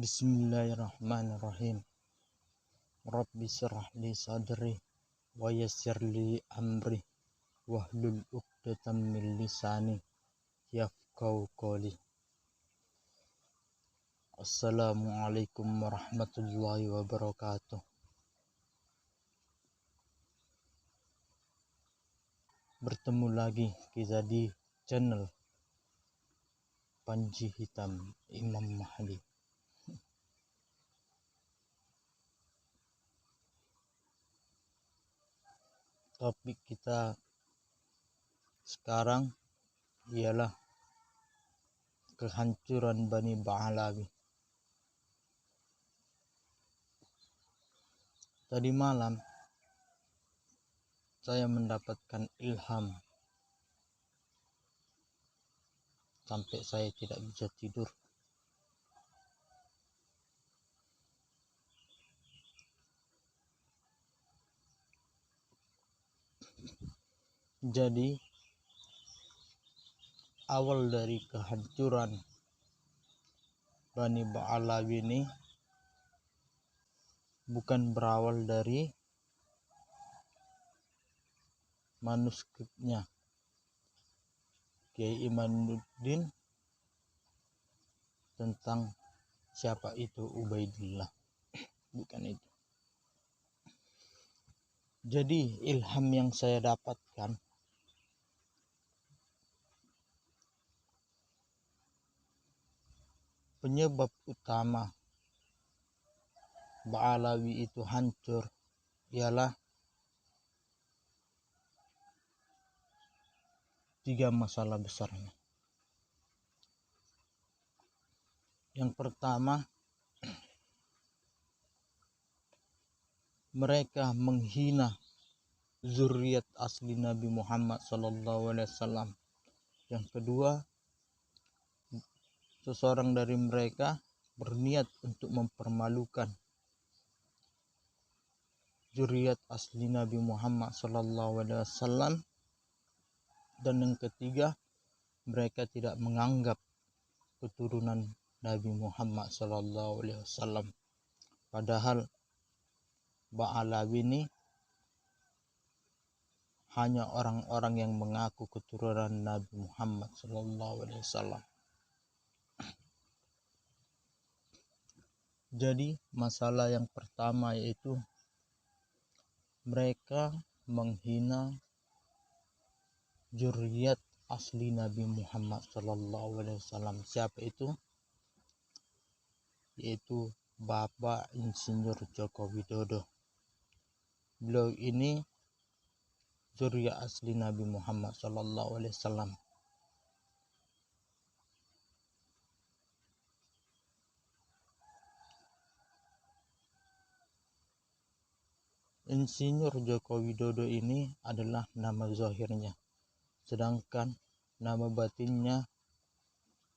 Bismillahirrahmanirrahim. Rabbi shrah li sadri wa yassir li amri wahlul 'uqdatam min lisani yafqahu qawli. Assalamualaikum warahmatullahi wabarakatuh. Bertemu lagi kita di channel Panji Hitam Imam Mahdi. Topik kita sekarang ialah kehancuran Bani Ba'alawi. Tadi malam saya mendapatkan ilham sampai saya tidak bisa tidur. Jadi awal dari kehancuran Bani Ba'alawi ini bukan berawal dari manuskripnya Kiai Imanuddin tentang siapa itu Ubaidillah, bukan itu. Jadi ilham yang saya dapatkan penyebab utama Ba'alawi itu hancur ialah 3 masalah besarnya. Yang pertama, mereka menghina zuriat asli Nabi Muhammad SAW. Yang kedua, seseorang dari mereka berniat untuk mempermalukan zuriat asli Nabi Muhammad SAW. Dan yang ketiga, mereka tidak menganggap keturunan Nabi Muhammad SAW. Padahal Ba'alawi ini hanya orang-orang yang mengaku keturunan Nabi Muhammad SAW. Jadi masalah yang pertama yaitu mereka menghina zuriat asli Nabi Muhammad SAW. Siapa itu? Yaitu Bapak Insinyur Joko Widodo. Beliau ini zuriat asli Nabi Muhammad SAW. Insinyur Joko Widodo ini adalah nama zahirnya, sedangkan nama batinnya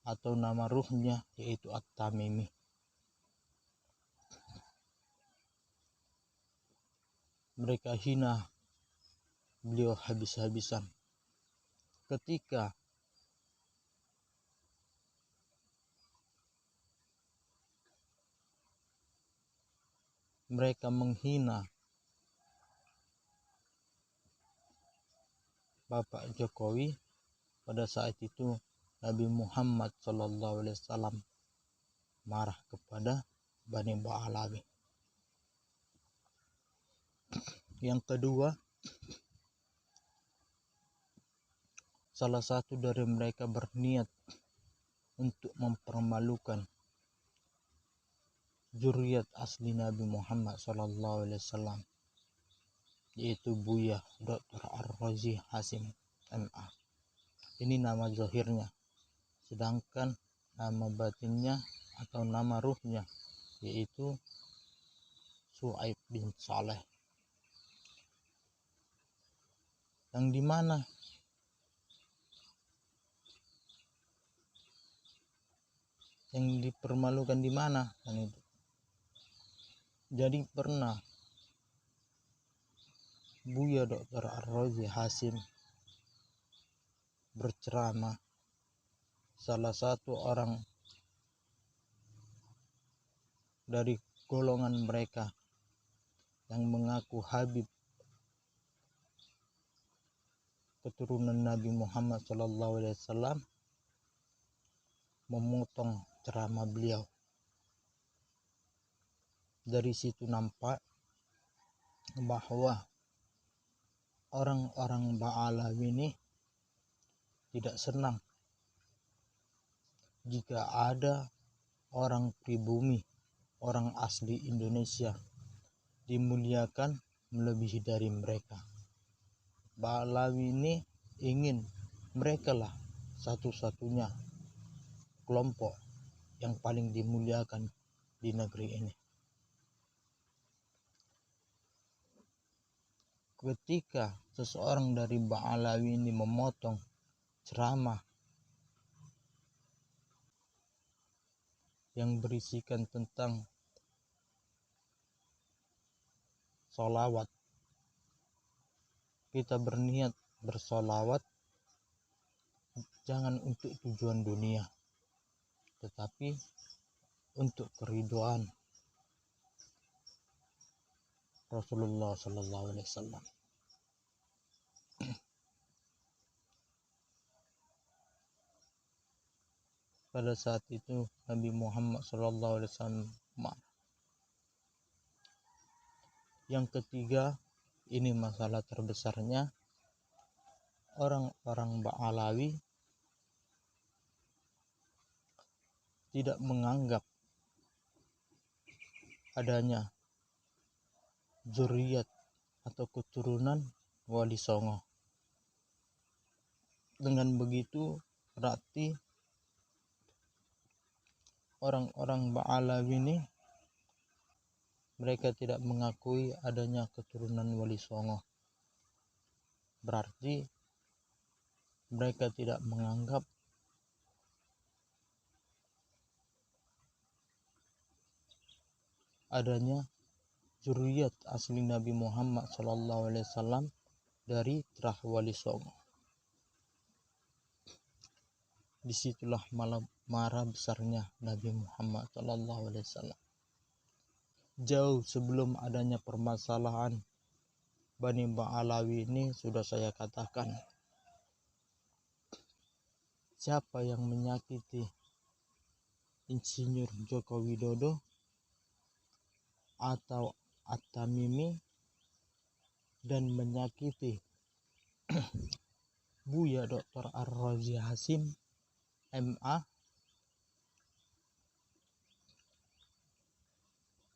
atau nama ruhnya yaitu At-Tamimi. Mereka hina beliau habis-habisan. Ketika mereka menghina Bapak Jokowi, pada saat itu Nabi Muhammad SAW marah kepada Bani Ba'alawi. Yang kedua, salah satu dari mereka berniat untuk mempermalukan zuriat asli Nabi Muhammad SAW, yaitu Buya Dr. Ar-Razi Hasim MA. Ini nama zahirnya, sedangkan nama batinnya atau nama ruhnya yaitu Su'aib bin Saleh, yang dimana yang dipermalukan di mana kan itu. Jadi pernah Buya Dr. Ar-Razi Hasim berceramah, salah satu orang dari golongan mereka yang mengaku Habib keturunan Nabi Muhammad SAW memotong ceramah beliau. Dari situ nampak bahwa orang-orang Ba'alawi ini tidak senang jika ada orang pribumi, orang asli Indonesia dimuliakan melebihi dari mereka. Ba'alawi ini ingin mereka lah satu-satunya kelompok yang paling dimuliakan di negeri ini. Ketika seseorang dari Ba'alawi ini memotong ceramah yang berisikan tentang sholawat, kita berniat bersolawat jangan untuk tujuan dunia, tetapi untuk keridhaan Rasulullah SAW. Pada saat itu Nabi Muhammad SAW marah. Yang ketiga, ini masalah terbesarnya, orang-orang Ba'alawi tidak menganggap adanya zuriat atau keturunan Wali Songo. Dengan begitu berarti orang-orang Ba'alawi ini mereka tidak mengakui adanya keturunan Wali Songo. Berarti mereka tidak menganggap adanya zuriat asli Nabi Muhammad SAW dari terah Wali Songo. Disitulah marah besarnya Nabi Muhammad SAW. Jauh sebelum adanya permasalahan Bani Ba'alawi ini sudah saya katakan, siapa yang menyakiti Insinyur Joko Widodo atau At-Tamimi dan menyakiti Buya Dr. Ar-Razi Hasim MA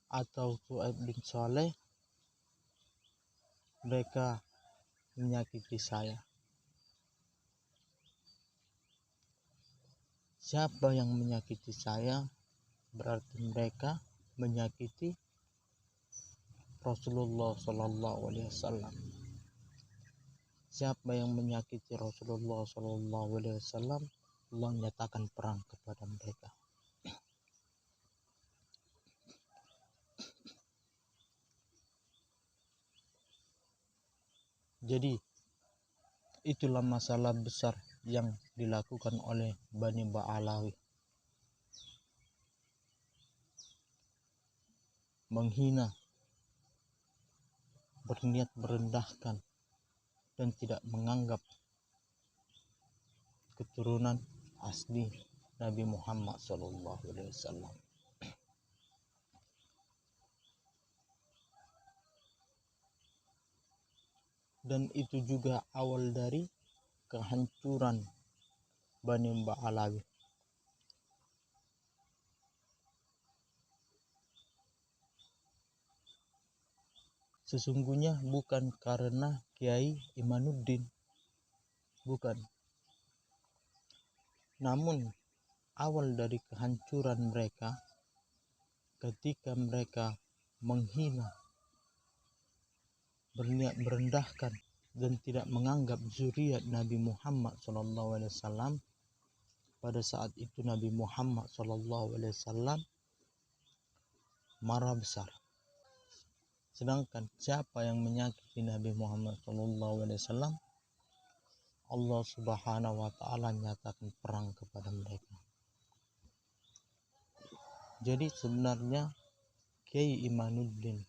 atau Su'aib bin Saleh, mereka menyakiti saya. Siapa yang menyakiti saya berarti mereka menyakiti Rasulullah SAW. Siapa yang menyakiti Rasulullah SAW, Allah nyatakan perang kepada mereka. Jadi itulah masalah besar yang dilakukan oleh Bani Ba'alawi. Menghina, berniat merendahkan, dan tidak menganggap keturunan asli Nabi Muhammad SAW. Dan itu juga awal dari kehancuran Bani Ba'alawi. Sesungguhnya bukan karena Kiai Imanuddin, bukan. Namun awal dari kehancuran mereka ketika mereka menghina, berniat merendahkan, dan tidak menganggap zuriat Nabi Muhammad SAW. Pada saat itu Nabi Muhammad SAW marah besar. Sedangkan siapa yang menyakiti Nabi Muhammad SAW, Allah Subhanahu wa Ta'ala nyatakan perang kepada mereka. Jadi sebenarnya Kiai Imanuddin,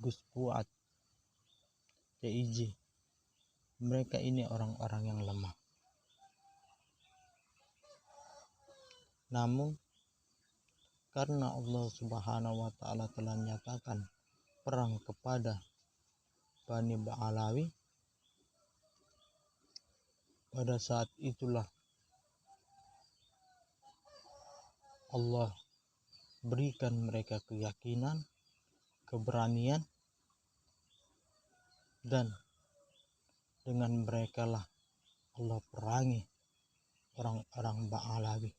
Gus Fuad, CIJ. Mereka ini orang-orang yang lemah. Namun karena Allah Subhanahu wa Ta'ala telah menyatakan perang kepada Bani Ba'alawi, pada saat itulah Allah berikan mereka keyakinan, keberanian, dan dengan mereka lah Allah perangi orang-orang Ba'alawi.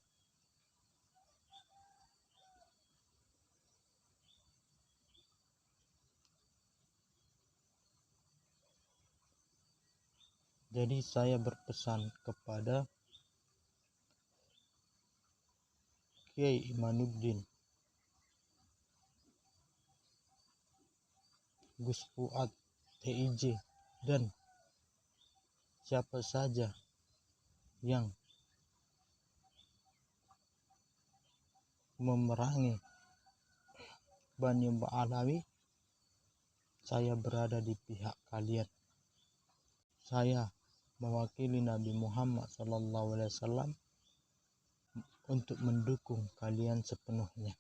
Jadi saya berpesan kepada Kiai Imanuddin, Gus Fuad, TIJ, dan siapa saja yang memerangi Bani Ba'alawi, saya berada di pihak kalian. Saya mewakili Nabi Muhammad SAW untuk mendukung kalian sepenuhnya.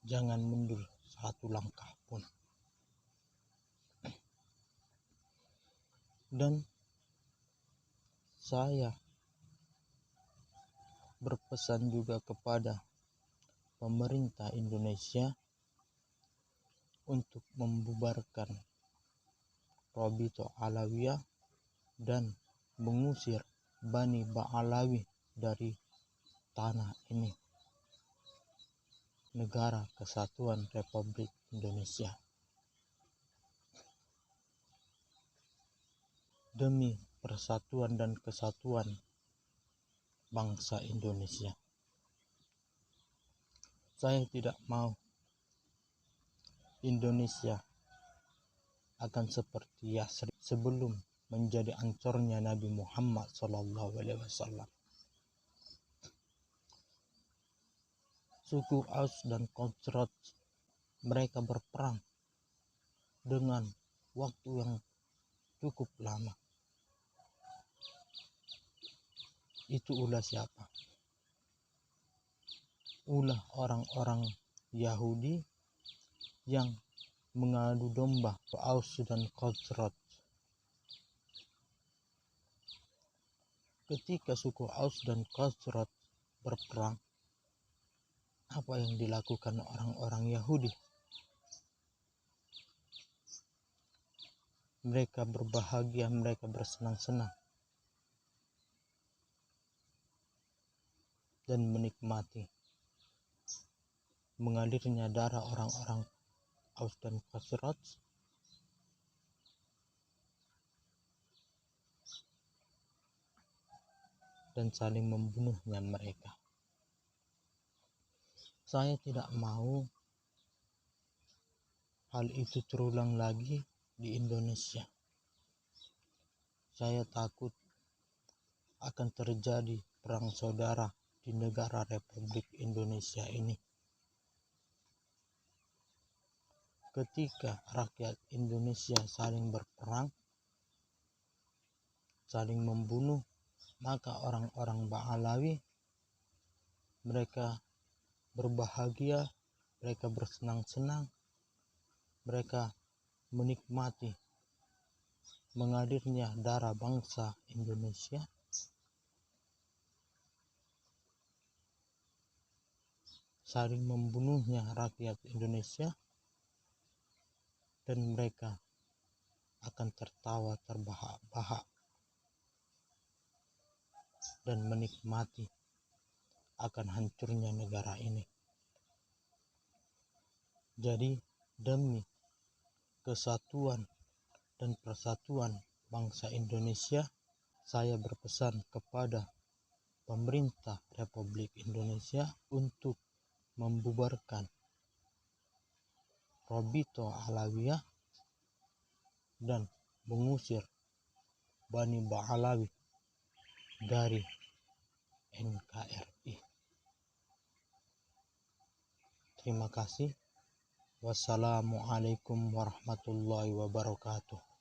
Jangan mundur satu langkah pun. Dan saya berpesan juga kepada pemerintah Indonesia untuk membubarkan Rabithah Alawiyah dan mengusir Bani Ba'alawi dari tanah ini, Negara Kesatuan Republik Indonesia. Demi persatuan dan kesatuan bangsa Indonesia. Saya tidak mau Indonesia akan seperti Yasrib sebelum menjadi ancornya Nabi Muhammad SAW. Suku Aus dan Khazraj, mereka berperang dengan waktu yang cukup lama. Itu ulah siapa? Ulah orang-orang Yahudi yang mengadu domba Aus dan Khazraj. Ketika suku Aus dan Khazraj berperang, apa yang dilakukan orang-orang Yahudi? Mereka berbahagia, mereka bersenang-senang dan menikmati mengalirnya darah orang-orang Aus dan Khazraj dan saling membunuhnya mereka. Saya tidak mau hal itu terulang lagi di Indonesia. Saya takut akan terjadi perang saudara di negara Republik Indonesia ini. Ketika rakyat Indonesia saling berperang, saling membunuh, maka orang-orang Ba'alawi mereka berbahagia, mereka bersenang-senang, mereka menikmati mengalirnya darah bangsa Indonesia. Saling membunuhnya rakyat Indonesia, dan mereka akan tertawa terbahak-bahak dan menikmati akan hancurnya negara ini. Jadi demi kesatuan dan persatuan bangsa Indonesia, saya berpesan kepada pemerintah Republik Indonesia untuk membubarkan Rabithah Alawiyah dan mengusir Bani Ba'alawi dari NKRI. Terima kasih. Wassalamualaikum warahmatullahi wabarakatuh.